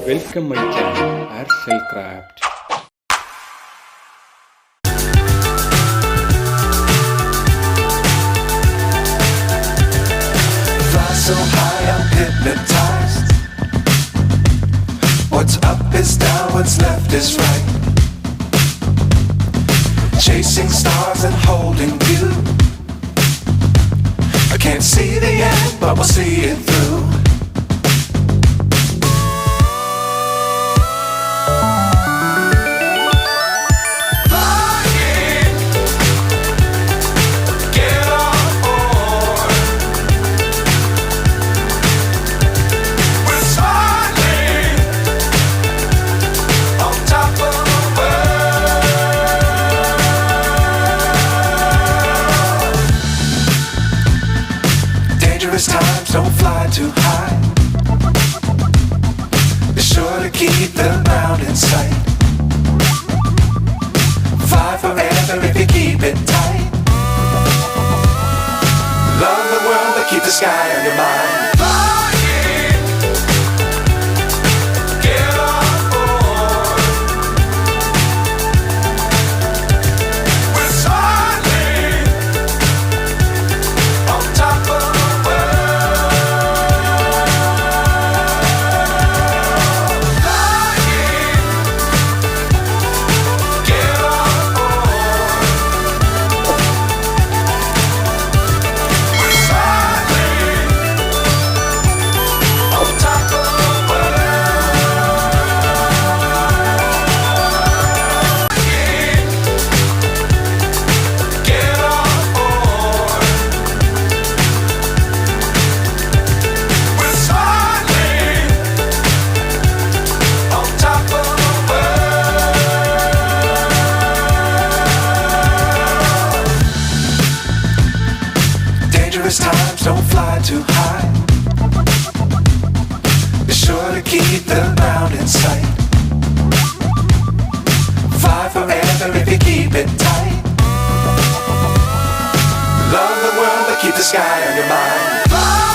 Welcome my channel Air Craft. Fly so high I'm hypnotized. What's up is down, what's left is right. Chasing stars and holding you. I can't see the end, but we'll see it through. Dangerous times, don't fly too high. Be sure to keep the ground in sight. Fly forever if you keep it tight. Love the world, but keep the sky on your mind. Dangerous times, don't fly too high. Be sure to keep the ground in sight. Fly forever if you keep it tight. Love the world, but keep the sky on your mind.